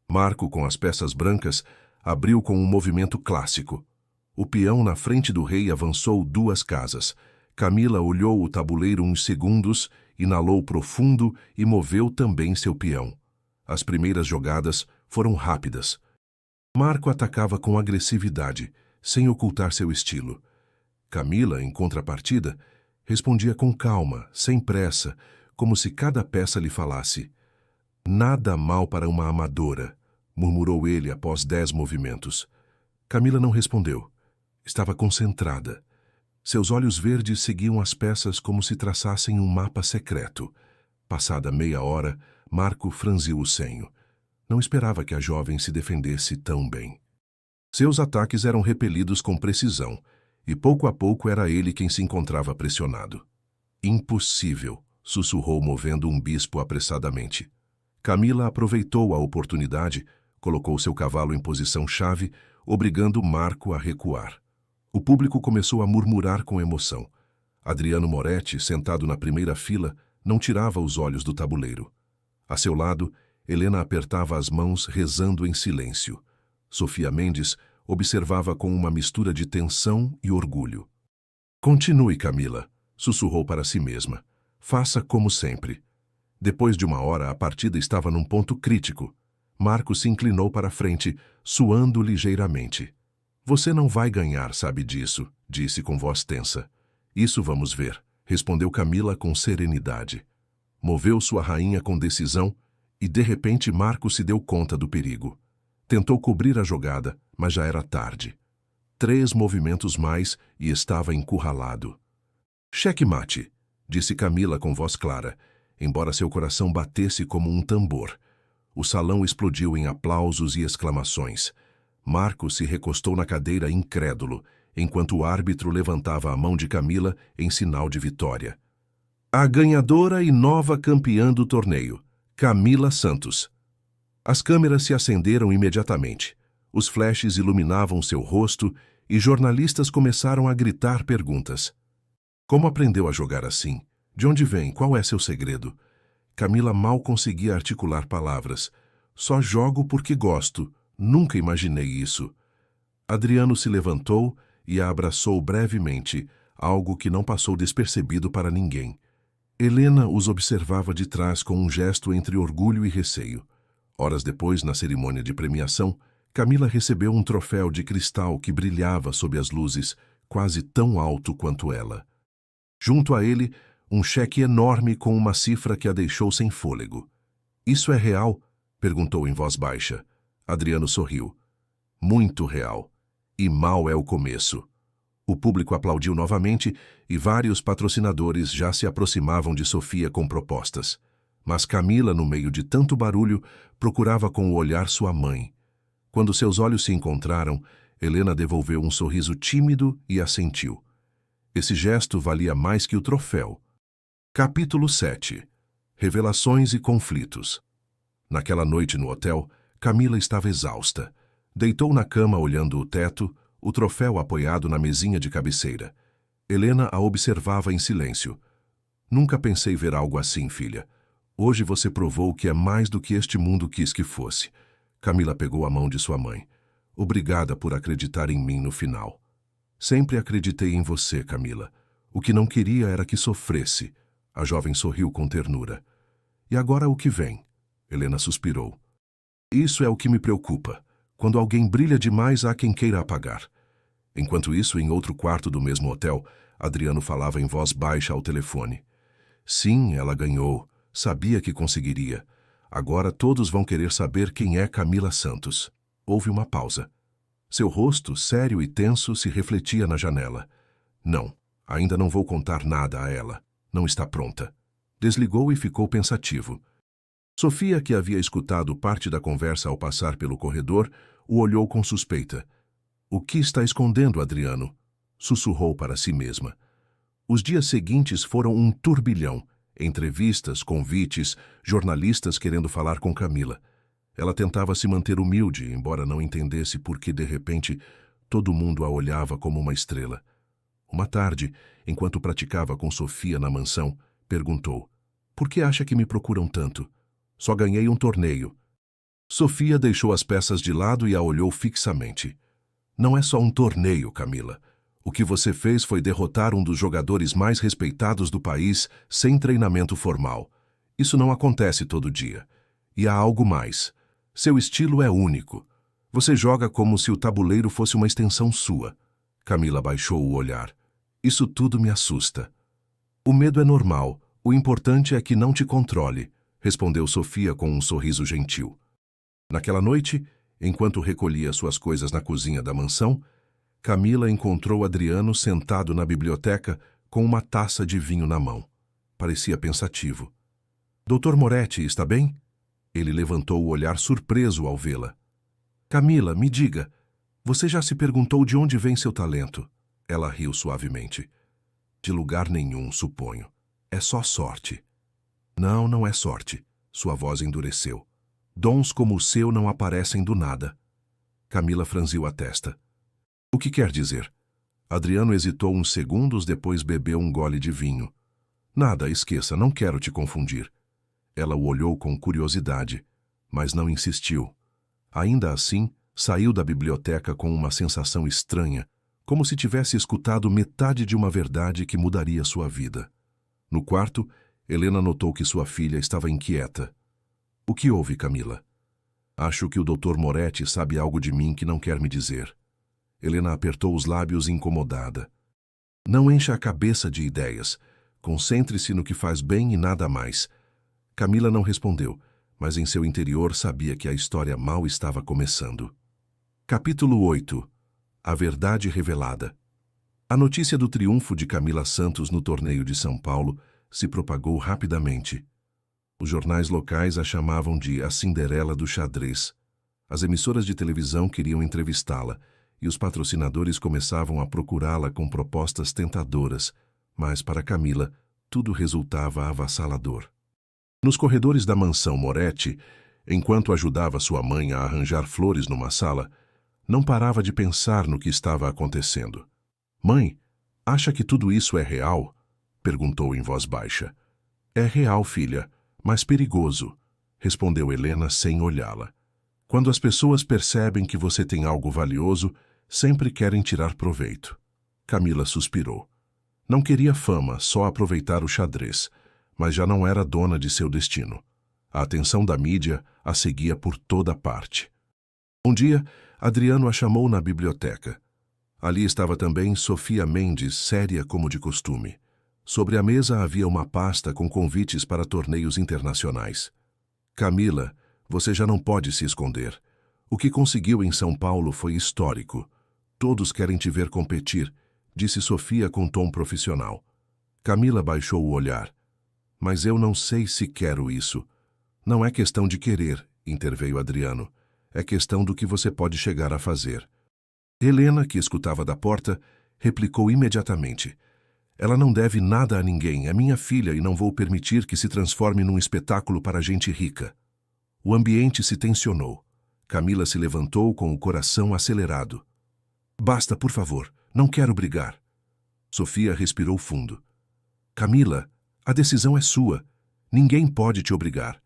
Marco, com as peças brancas, abriu com um movimento clássico. O peão na frente do rei avançou 2 casas. Camila olhou o tabuleiro uns segundos, inalou profundo e moveu também seu peão. As primeiras jogadas foram rápidas. Marco atacava com agressividade, sem ocultar seu estilo. Camila, em contrapartida, respondia com calma, sem pressa, como se cada peça lhe falasse. Nada mal para uma amadora, murmurou ele após 10 movimentos. Camila não respondeu. Estava concentrada. Seus olhos verdes seguiam as peças como se traçassem um mapa secreto. Passada meia hora, Marco franziu o senho. Não esperava que a jovem se defendesse tão bem. Seus ataques eram repelidos com precisão, e pouco a pouco era ele quem se encontrava pressionado. Impossível, sussurrou movendo um bispo apressadamente. Camila aproveitou a oportunidade, colocou seu cavalo em posição-chave, obrigando Marco a recuar. O público começou a murmurar com emoção. Adriano Moretti, sentado na primeira fila, não tirava os olhos do tabuleiro. A seu lado, Helena apertava as mãos, rezando em silêncio. Sofia Mendes observava com uma mistura de tensão e orgulho. Continue, Camila, sussurrou para si mesma. Faça como sempre. Depois de uma hora, a partida estava num ponto crítico. Marco se inclinou para a frente, suando ligeiramente. Você não vai ganhar, sabe disso, disse com voz tensa. Isso vamos ver, respondeu Camila com serenidade. Moveu sua rainha com decisão e, de repente, Marco se deu conta do perigo. Tentou cobrir a jogada, mas já era tarde. 3 movimentos mais e estava encurralado. Cheque-mate, disse Camila com voz clara, embora seu coração batesse como um tambor. O salão explodiu em aplausos e exclamações. Marco se recostou na cadeira incrédulo, enquanto o árbitro levantava a mão de Camila em sinal de vitória. A ganhadora e nova campeã do torneio, Camila Santos. As câmeras se acenderam imediatamente. Os flashes iluminavam seu rosto e jornalistas começaram a gritar perguntas. Como aprendeu a jogar assim? De onde vem? Qual é seu segredo? Camila mal conseguia articular palavras. Só jogo porque gosto. Nunca imaginei isso. Adriano se levantou e a abraçou brevemente, algo que não passou despercebido para ninguém. Helena os observava de trás com um gesto entre orgulho e receio. Horas depois, na cerimônia de premiação, Camila recebeu um troféu de cristal que brilhava sob as luzes, quase tão alto quanto ela. Junto a ele, um cheque enorme com uma cifra que a deixou sem fôlego. Isso é real? Perguntou em voz baixa. Adriano sorriu. Muito real. E mal é o começo. O público aplaudiu novamente e vários patrocinadores já se aproximavam de Sofia com propostas. Mas Camila, no meio de tanto barulho, procurava com o olhar sua mãe. Quando seus olhos se encontraram, Helena devolveu um sorriso tímido e assentiu. Esse gesto valia mais que o troféu. Capítulo 7. Revelações e conflitos. Naquela noite no hotel, Camila estava exausta. Deitou na cama olhando o teto, o troféu apoiado na mesinha de cabeceira. Helena a observava em silêncio. Nunca pensei ver algo assim, filha. Hoje você provou que é mais do que este mundo quis que fosse. Camila pegou a mão de sua mãe. Obrigada por acreditar em mim no final. Sempre acreditei em você, Camila. O que não queria era que sofresse. A jovem sorriu com ternura. E agora o que vem? Helena suspirou. Isso é o que me preocupa. Quando alguém brilha demais, há quem queira apagar. Enquanto isso, em outro quarto do mesmo hotel, Adriano falava em voz baixa ao telefone. Sim, ela ganhou. Sabia que conseguiria. Agora todos vão querer saber quem é Camila Santos. Houve uma pausa. Seu rosto, sério e tenso, se refletia na janela. Não, ainda não vou contar nada a ela. Não está pronta. Desligou e ficou pensativo. Sofia, que havia escutado parte da conversa ao passar pelo corredor, o olhou com suspeita. O que está escondendo, Adriano? Sussurrou para si mesma. Os dias seguintes foram um turbilhão. Entrevistas, convites, jornalistas querendo falar com Camila. Ela tentava se manter humilde, embora não entendesse por que, de repente, todo mundo a olhava como uma estrela. Uma tarde, enquanto praticava com Sofia na mansão, perguntou: Por que acha que me procuram tanto? Só ganhei um torneio. Sofia deixou as peças de lado e a olhou fixamente. Não é só um torneio, Camila. O que você fez foi derrotar um dos jogadores mais respeitados do país sem treinamento formal. Isso não acontece todo dia. E há algo mais. Seu estilo é único. Você joga como se o tabuleiro fosse uma extensão sua. Camila baixou o olhar. Isso tudo me assusta. O medo é normal. O importante é que não te controle, respondeu Sofia com um sorriso gentil. Naquela noite, enquanto recolhia suas coisas na cozinha da mansão, Camila encontrou Adriano sentado na biblioteca com uma taça de vinho na mão. Parecia pensativo. Dr. Moretti, está bem? Ele levantou o olhar surpreso ao vê-la. Camila, me diga, você já se perguntou de onde vem seu talento? Ela riu suavemente. De lugar nenhum, suponho. É só sorte. Não, não é sorte. Sua voz endureceu. Dons como o seu não aparecem do nada. Camila franziu a testa. O que quer dizer? Adriano hesitou uns segundos, depois bebeu um gole de vinho. Nada, esqueça, não quero te confundir. Ela o olhou com curiosidade, mas não insistiu. Ainda assim, saiu da biblioteca com uma sensação estranha, como se tivesse escutado metade de uma verdade que mudaria sua vida. No quarto, Helena notou que sua filha estava inquieta. O que houve, Camila? Acho que o Dr. Moretti sabe algo de mim que não quer me dizer. Helena apertou os lábios incomodada. Não encha a cabeça de ideias. Concentre-se no que faz bem e nada mais. Camila não respondeu, mas em seu interior sabia que a história mal estava começando. Capítulo 8. A verdade revelada. A notícia do triunfo de Camila Santos no torneio de São Paulo se propagou rapidamente. Os jornais locais a chamavam de a Cinderela do xadrez. As emissoras de televisão queriam entrevistá-la, e os patrocinadores começavam a procurá-la com propostas tentadoras, mas para Camila tudo resultava avassalador. Nos corredores da mansão Moretti, enquanto ajudava sua mãe a arranjar flores numa sala, não parava de pensar no que estava acontecendo. Mãe, acha que tudo isso é real? Perguntou em voz baixa. É real, filha, mas perigoso, respondeu Helena sem olhá-la. Quando as pessoas percebem que você tem algo valioso, sempre querem tirar proveito. Camila suspirou. Não queria fama, só aproveitar o xadrez, mas já não era dona de seu destino. A atenção da mídia a seguia por toda parte. Um dia, Adriano a chamou na biblioteca. Ali estava também Sofia Mendes, séria como de costume. Sobre a mesa havia uma pasta com convites para torneios internacionais. Camila, você já não pode se esconder. O que conseguiu em São Paulo foi histórico. Todos querem te ver competir, disse Sofia com tom profissional. Camila baixou o olhar. Mas eu não sei se quero isso. Não é questão de querer, interveio Adriano. É questão do que você pode chegar a fazer. Helena, que escutava da porta, replicou imediatamente. Ela não deve nada a ninguém, é minha filha e não vou permitir que se transforme num espetáculo para gente rica. O ambiente se tensionou. Camila se levantou com o coração acelerado. Basta, por favor, não quero brigar. Sofia respirou fundo. Camila, a decisão é sua. Ninguém pode te obrigar.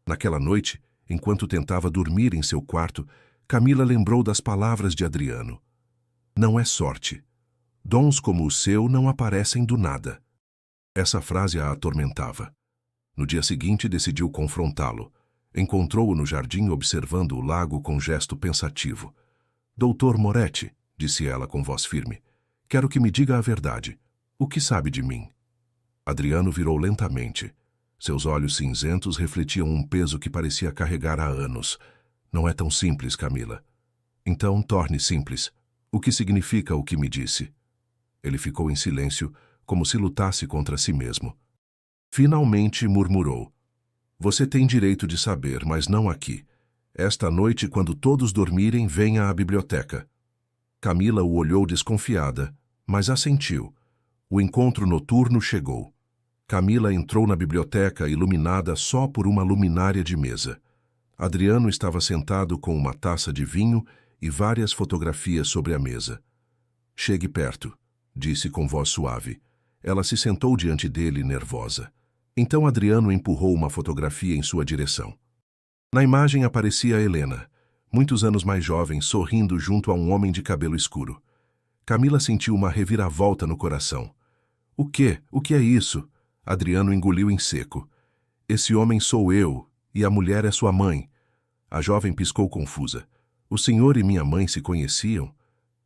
Naquela noite, enquanto tentava dormir em seu quarto, Camila lembrou das palavras de Adriano. Não é sorte. Dons como o seu não aparecem do nada. Essa frase a atormentava. No dia seguinte, decidiu confrontá-lo. Encontrou-o no jardim observando o lago com gesto pensativo. Doutor Moretti, disse ela com voz firme, quero que me diga a verdade. O que sabe de mim? Adriano virou lentamente. Seus olhos cinzentos refletiam um peso que parecia carregar há anos. Não é tão simples, Camila. Então, torne simples. O que significa o que me disse? Ele ficou em silêncio, como se lutasse contra si mesmo. Finalmente murmurou. Você tem direito de saber, mas não aqui. Esta noite, quando todos dormirem, venha à biblioteca. Camila o olhou desconfiada, mas assentiu. O encontro noturno chegou. Camila entrou na biblioteca iluminada só por uma luminária de mesa. Adriano estava sentado com uma taça de vinho e várias fotografias sobre a mesa. Chegue perto, disse com voz suave. Ela se sentou diante dele, nervosa. Então Adriano empurrou uma fotografia em sua direção. Na imagem aparecia Helena, muitos anos mais jovem, sorrindo junto a um homem de cabelo escuro. Camila sentiu uma reviravolta no coração. O quê? O que é isso? Adriano engoliu em seco. Esse homem sou eu, e a mulher é sua mãe. A jovem piscou confusa. O senhor e minha mãe se conheciam?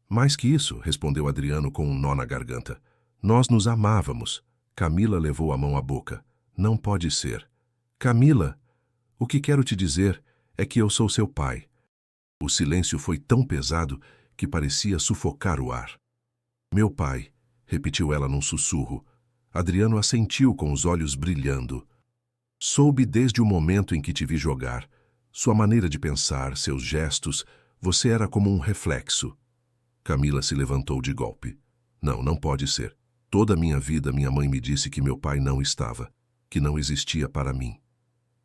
Mais que isso, respondeu Adriano com um nó na garganta. Nós nos amávamos. Camila levou a mão à boca. Não pode ser. Camila, o que quero te dizer é que eu sou seu pai. O silêncio foi tão pesado que parecia sufocar o ar. Meu pai, repetiu ela num sussurro. Adriano assentiu com os olhos brilhando. Soube desde o momento em que te vi jogar. Sua maneira de pensar, seus gestos, você era como um reflexo. Camila se levantou de golpe. Não, não pode ser. Toda a minha vida minha mãe me disse que meu pai não estava, que não existia para mim.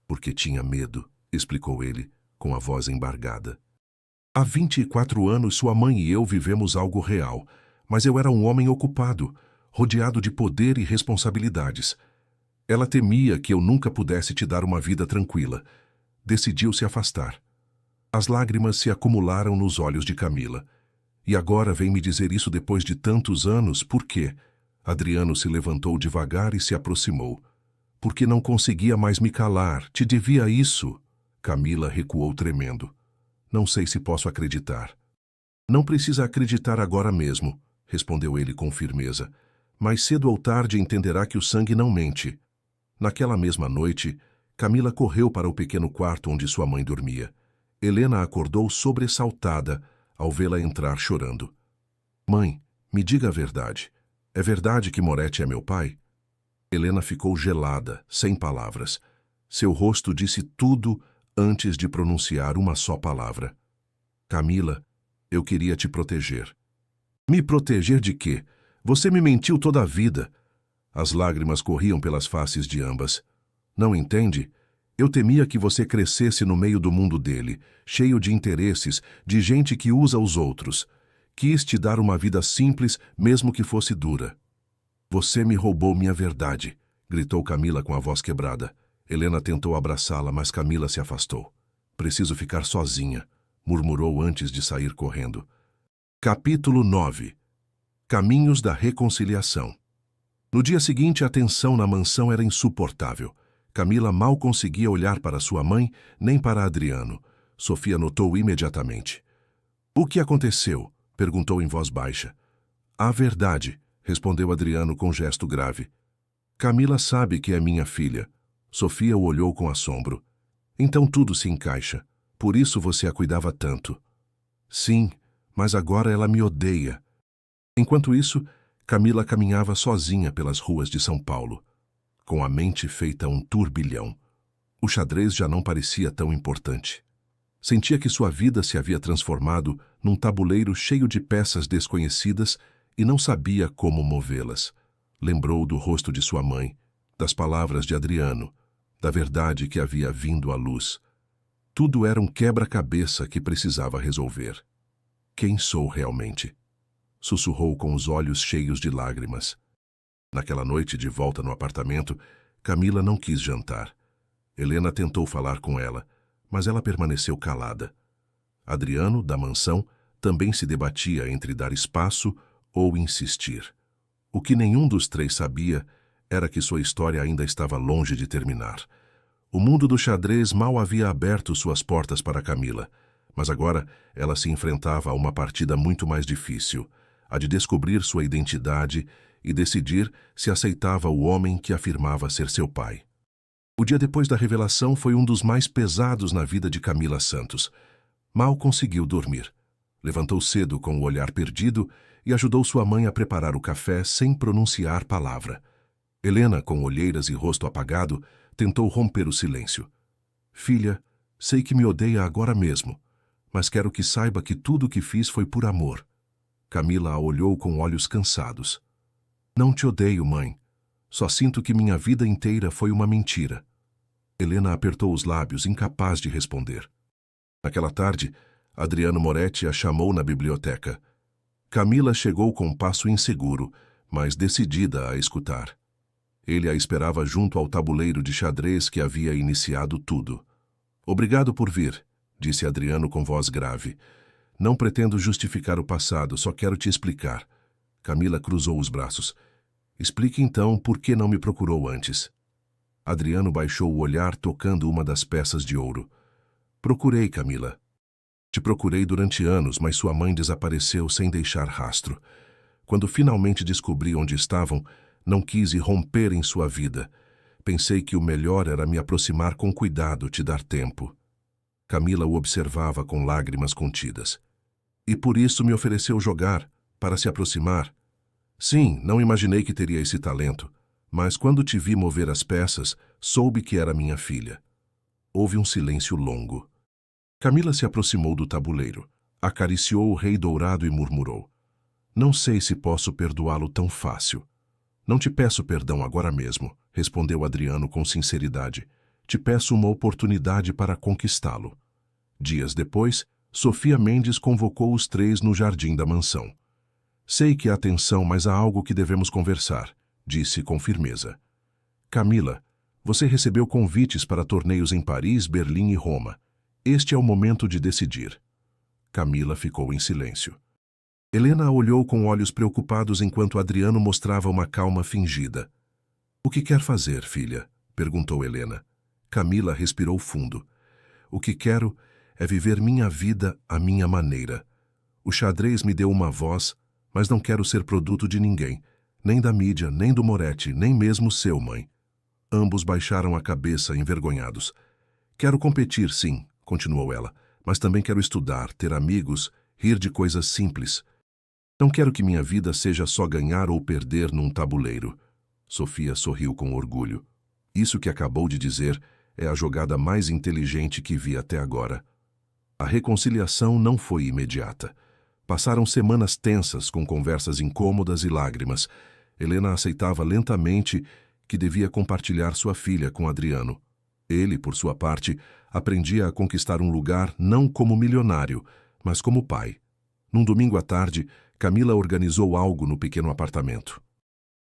Porque tinha medo, explicou ele, com a voz embargada. Há 24 anos sua mãe e eu vivemos algo real, mas eu era um homem ocupado, rodeado de poder e responsabilidades. Ela temia que eu nunca pudesse te dar uma vida tranquila. Decidiu se afastar. As lágrimas se acumularam nos olhos de Camila. E agora vem me dizer isso depois de tantos anos, por quê? Adriano se levantou devagar e se aproximou. Porque não conseguia mais me calar, te devia isso. Camila recuou tremendo. Não sei se posso acreditar. Não precisa acreditar agora mesmo, respondeu ele com firmeza. Mais cedo ou tarde entenderá que o sangue não mente. Naquela mesma noite, Camila correu para o pequeno quarto onde sua mãe dormia. Helena acordou sobressaltada ao vê-la entrar chorando. Mãe, me diga a verdade. É verdade que Moretti é meu pai? Helena ficou gelada, sem palavras. Seu rosto disse tudo antes de pronunciar uma só palavra. Camila, eu queria te proteger. Me proteger de quê? Você me mentiu toda a vida. As lágrimas corriam pelas faces de ambas. Não entende? Eu temia que você crescesse no meio do mundo dele, cheio de interesses, de gente que usa os outros. Quis te dar uma vida simples, mesmo que fosse dura. Você me roubou minha verdade, gritou Camila com a voz quebrada. Helena tentou abraçá-la, mas Camila se afastou. Preciso ficar sozinha, murmurou antes de sair correndo. Capítulo 9. Caminhos da reconciliação. No dia seguinte, a tensão na mansão era insuportável. Camila mal conseguia olhar para sua mãe, nem para Adriano. Sofia notou imediatamente. O que aconteceu? Perguntou em voz baixa. A verdade, respondeu Adriano com gesto grave. Camila sabe que é minha filha. Sofia o olhou com assombro. Então tudo se encaixa. Por isso você a cuidava tanto. Sim, mas agora ela me odeia. Enquanto isso, Camila caminhava sozinha pelas ruas de São Paulo, com a mente feita um turbilhão. O xadrez já não parecia tão importante. Sentia que sua vida se havia transformado num tabuleiro cheio de peças desconhecidas e não sabia como movê-las. Lembrou do rosto de sua mãe, das palavras de Adriano, da verdade que havia vindo à luz. Tudo era um quebra-cabeça que precisava resolver. Quem sou realmente? Sussurrou com os olhos cheios de lágrimas. Naquela noite, de volta no apartamento, Camila não quis jantar. Helena tentou falar com ela, mas ela permaneceu calada. Adriano, da mansão, também se debatia entre dar espaço ou insistir. O que nenhum dos três sabia era que sua história ainda estava longe de terminar. O mundo do xadrez mal havia aberto suas portas para Camila, mas agora ela se enfrentava a uma partida muito mais difícil, a de descobrir sua identidade e decidir se aceitava o homem que afirmava ser seu pai. O dia depois da revelação foi um dos mais pesados na vida de Camila Santos. Mal conseguiu dormir. Levantou cedo com o olhar perdido e ajudou sua mãe a preparar o café sem pronunciar palavra. Helena, com olheiras e rosto apagado, tentou romper o silêncio. Filha, sei que me odeia agora mesmo, mas quero que saiba que tudo o que fiz foi por amor. Camila a olhou com olhos cansados. Não te odeio, mãe. Só sinto que minha vida inteira foi uma mentira. Helena apertou os lábios, incapaz de responder. Naquela tarde, Adriano Moretti a chamou na biblioteca. Camila chegou com um passo inseguro, mas decidida a escutar. Ele a esperava junto ao tabuleiro de xadrez que havia iniciado tudo. Obrigado por vir, disse Adriano com voz grave. Não pretendo justificar o passado, só quero te explicar. Camila cruzou os braços. Explique então por que não me procurou antes. Adriano baixou o olhar tocando uma das peças de ouro. Procurei, Camila. Te procurei durante anos, mas sua mãe desapareceu sem deixar rastro. Quando finalmente descobri onde estavam, não quis irromper em sua vida. Pensei que o melhor era me aproximar com cuidado, te dar tempo. Camila o observava com lágrimas contidas. E por isso me ofereceu jogar, para se aproximar. Sim, não imaginei que teria esse talento, mas quando te vi mover as peças, soube que era minha filha. Houve um silêncio longo. Camila se aproximou do tabuleiro, acariciou o rei dourado e murmurou: Não sei se posso perdoá-lo tão fácil. Não te peço perdão agora mesmo, respondeu Adriano com sinceridade. Te peço uma oportunidade para conquistá-lo. Dias depois, Sofia Mendes convocou os três no jardim da mansão. Sei que há tensão, mas há algo que devemos conversar, disse com firmeza. Camila, você recebeu convites para torneios em Paris, Berlim e Roma. Este é o momento de decidir. Camila ficou em silêncio. Helena a olhou com olhos preocupados enquanto Adriano mostrava uma calma fingida. O que quer fazer, filha? Perguntou Helena. Camila respirou fundo. O que quero é viver minha vida à minha maneira. O xadrez me deu uma voz, mas não quero ser produto de ninguém, nem da mídia, nem do Moretti, nem mesmo seu, mãe. Ambos baixaram a cabeça, envergonhados. Quero competir, sim, continuou ela, mas também quero estudar, ter amigos, rir de coisas simples. Não quero que minha vida seja só ganhar ou perder num tabuleiro. Sofia sorriu com orgulho. Isso que acabou de dizer é a jogada mais inteligente que vi até agora. A reconciliação não foi imediata. Passaram semanas tensas, com conversas incômodas e lágrimas. Helena aceitava lentamente que devia compartilhar sua filha com Adriano. Ele, por sua parte, aprendia a conquistar um lugar não como milionário, mas como pai. Num domingo à tarde, Camila organizou algo no pequeno apartamento.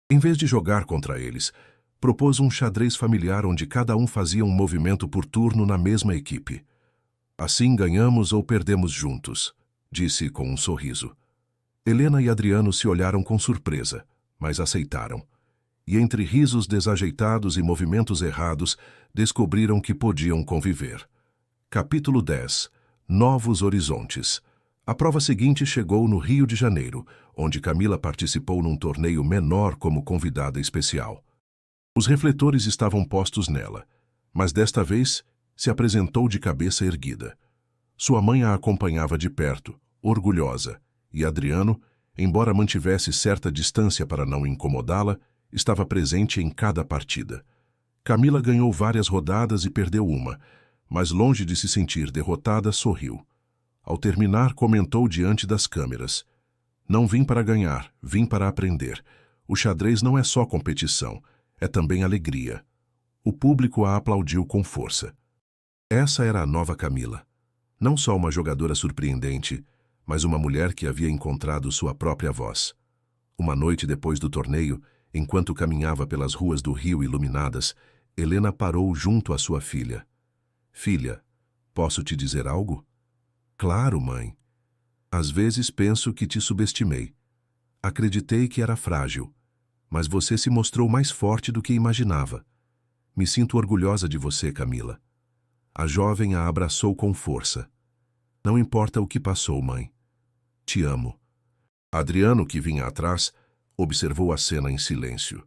Em vez de jogar contra eles, propôs um xadrez familiar onde cada um fazia um movimento por turno na mesma equipe. Assim ganhamos ou perdemos juntos, disse com um sorriso. Helena e Adriano se olharam com surpresa, mas aceitaram. E entre risos desajeitados e movimentos errados, descobriram que podiam conviver. Capítulo 10. Novos Horizontes. A prova seguinte chegou no Rio de Janeiro, onde Camila participou num torneio menor como convidada especial. Os refletores estavam postos nela, mas desta vez se apresentou de cabeça erguida. Sua mãe a acompanhava de perto, orgulhosa, e Adriano, embora mantivesse certa distância para não incomodá-la, estava presente em cada partida. Camila ganhou várias rodadas e perdeu uma, mas longe de se sentir derrotada, sorriu. Ao terminar, comentou diante das câmeras: Não vim para ganhar, vim para aprender. O xadrez não é só competição, é também alegria. O público a aplaudiu com força. Essa era a nova Camila. Não só uma jogadora surpreendente, mas uma mulher que havia encontrado sua própria voz. Uma noite depois do torneio, enquanto caminhava pelas ruas do Rio iluminadas, Helena parou junto à sua filha. Filha, posso te dizer algo? Claro, mãe. Às vezes penso que te subestimei. Acreditei que era frágil, mas você se mostrou mais forte do que imaginava. Me sinto orgulhosa de você, Camila. A jovem a abraçou com força. Não importa o que passou, mãe. Te amo. Adriano, que vinha atrás, observou a cena em silêncio.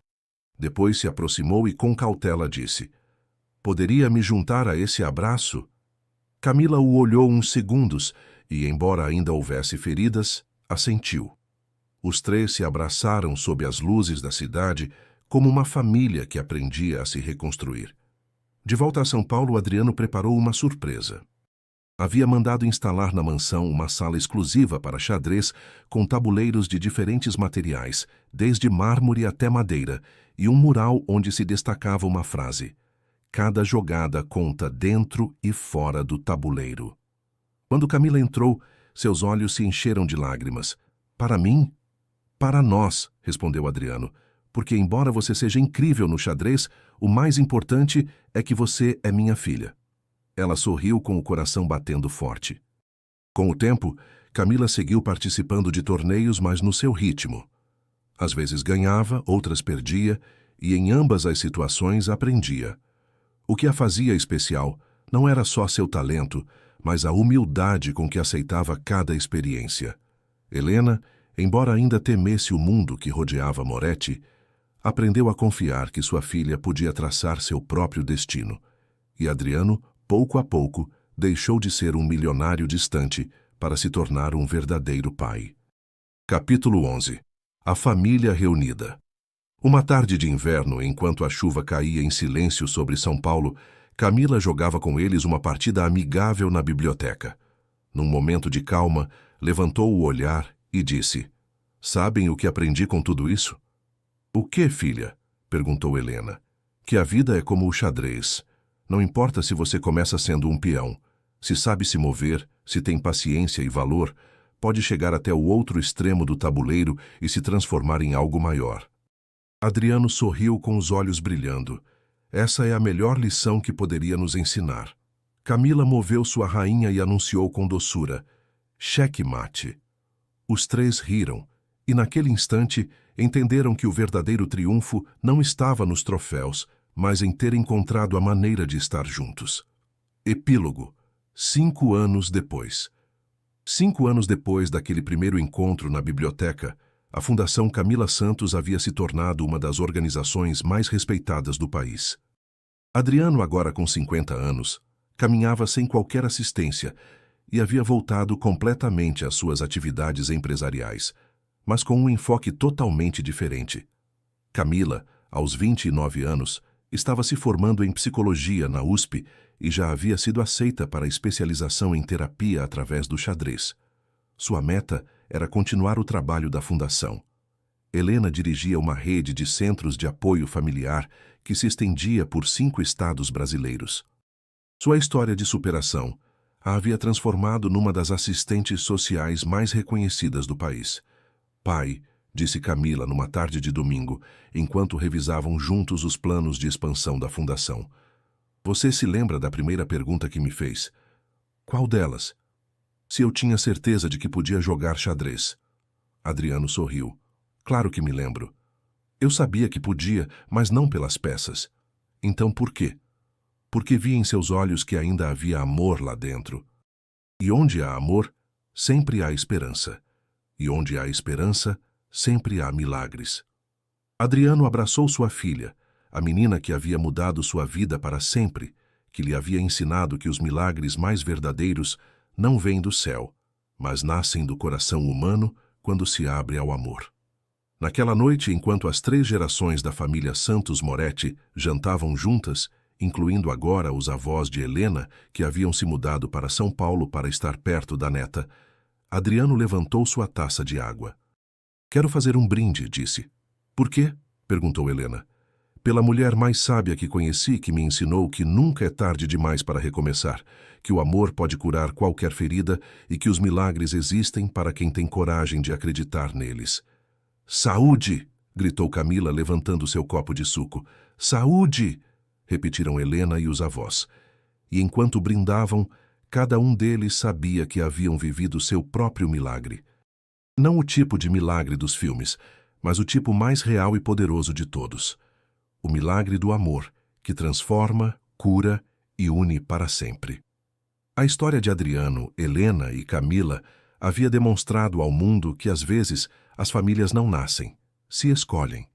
Depois se aproximou e com cautela disse: Poderia me juntar a esse abraço? Camila o olhou uns segundos e, embora ainda houvesse feridas, assentiu. Os três se abraçaram sob as luzes da cidade como uma família que aprendia a se reconstruir. De volta a São Paulo, Adriano preparou uma surpresa. Havia mandado instalar na mansão uma sala exclusiva para xadrez com tabuleiros de diferentes materiais, desde mármore até madeira, e um mural onde se destacava uma frase: Cada jogada conta dentro e fora do tabuleiro. Quando Camila entrou, seus olhos se encheram de lágrimas. Para mim? Para nós, respondeu Adriano, porque embora você seja incrível no xadrez, o mais importante é que você é minha filha. Ela sorriu com o coração batendo forte. Com o tempo, Camila seguiu participando de torneios, mas no seu ritmo. Às vezes ganhava, outras perdia, e em ambas as situações aprendia. O que a fazia especial não era só seu talento, mas a humildade com que aceitava cada experiência. Helena, embora ainda temesse o mundo que rodeava Moretti, aprendeu a confiar que sua filha podia traçar seu próprio destino. E Adriano, pouco a pouco, deixou de ser um milionário distante para se tornar um verdadeiro pai. Capítulo 11. A família reunida. Uma tarde de inverno, enquanto a chuva caía em silêncio sobre São Paulo, Camila jogava com eles uma partida amigável na biblioteca. Num momento de calma, levantou o olhar e disse: "Sabem o que aprendi com tudo isso?" "O que, filha?" perguntou Helena. "Que a vida é como o xadrez. Não importa se você começa sendo um peão. Se sabe se mover, se tem paciência e valor, pode chegar até o outro extremo do tabuleiro e se transformar em algo maior." Adriano sorriu com os olhos brilhando. Essa é a melhor lição que poderia nos ensinar. Camila moveu sua rainha e anunciou com doçura: "Cheque-mate." Os três riram, e naquele instante entenderam que o verdadeiro triunfo não estava nos troféus, mas em ter encontrado a maneira de estar juntos. Epílogo. 5 anos depois. 5 anos depois daquele primeiro encontro na biblioteca, a Fundação Camila Santos havia se tornado uma das organizações mais respeitadas do país. Adriano, agora com 50 anos, caminhava sem qualquer assistência e havia voltado completamente às suas atividades empresariais, mas com um enfoque totalmente diferente. Camila, aos 29 anos, estava se formando em psicologia na USP e já havia sido aceita para a especialização em terapia através do xadrez. Sua meta era continuar o trabalho da fundação. Helena dirigia uma rede de centros de apoio familiar que se estendia por 5 estados brasileiros. Sua história de superação a havia transformado numa das assistentes sociais mais reconhecidas do país. "Pai", disse Camila numa tarde de domingo, enquanto revisavam juntos os planos de expansão da fundação. "Você se lembra da primeira pergunta que me fez?" "Qual delas?" "Se eu tinha certeza de que podia jogar xadrez." Adriano sorriu. "Claro que me lembro. Eu sabia que podia, mas não pelas peças." "Então por quê?" "Porque vi em seus olhos que ainda havia amor lá dentro. E onde há amor, sempre há esperança. E onde há esperança, sempre há milagres." Adriano abraçou sua filha, a menina que havia mudado sua vida para sempre, que lhe havia ensinado que os milagres mais verdadeiros não vêm do céu, mas nascem do coração humano quando se abre ao amor. Naquela noite, enquanto as 3 gerações da família Santos Moretti jantavam juntas, incluindo agora os avós de Helena, que haviam se mudado para São Paulo para estar perto da neta, Adriano levantou sua taça de água. "Quero fazer um brinde", disse. "Por quê?" perguntou Helena. "Pela mulher mais sábia que conheci, que me ensinou que nunca é tarde demais para recomeçar, que o amor pode curar qualquer ferida e que os milagres existem para quem tem coragem de acreditar neles." "Saúde!" gritou Camila, levantando seu copo de suco. "Saúde!" repetiram Helena e os avós. E enquanto brindavam, cada um deles sabia que haviam vivido seu próprio milagre. Não o tipo de milagre dos filmes, mas o tipo mais real e poderoso de todos. O milagre do amor, que transforma, cura e une para sempre. A história de Adriano, Helena e Camila havia demonstrado ao mundo que, às vezes, as famílias não nascem, se escolhem.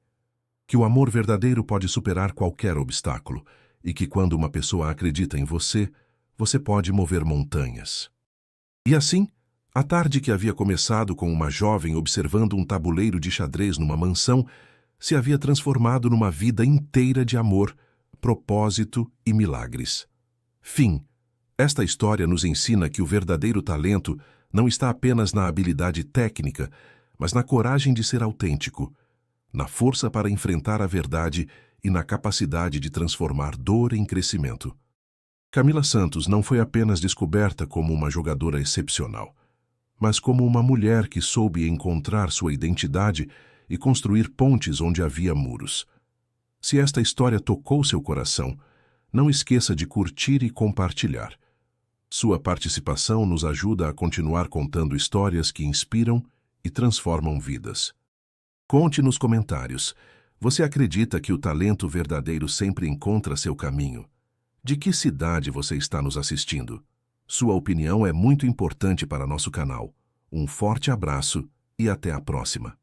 Que o amor verdadeiro pode superar qualquer obstáculo e que, quando uma pessoa acredita em você, você pode mover montanhas. E assim, a tarde que havia começado com uma jovem observando um tabuleiro de xadrez numa mansão, se havia transformado numa vida inteira de amor, propósito e milagres. Fim. Esta história nos ensina que o verdadeiro talento não está apenas na habilidade técnica, mas na coragem de ser autêntico, na força para enfrentar a verdade e na capacidade de transformar dor em crescimento. Camila Santos não foi apenas descoberta como uma jogadora excepcional, mas como uma mulher que soube encontrar sua identidade e construir pontes onde havia muros. Se esta história tocou seu coração, não esqueça de curtir e compartilhar. Sua participação nos ajuda a continuar contando histórias que inspiram e transformam vidas. Conte nos comentários. Você acredita que o talento verdadeiro sempre encontra seu caminho? De que cidade você está nos assistindo? Sua opinião é muito importante para nosso canal. Um forte abraço e até a próxima.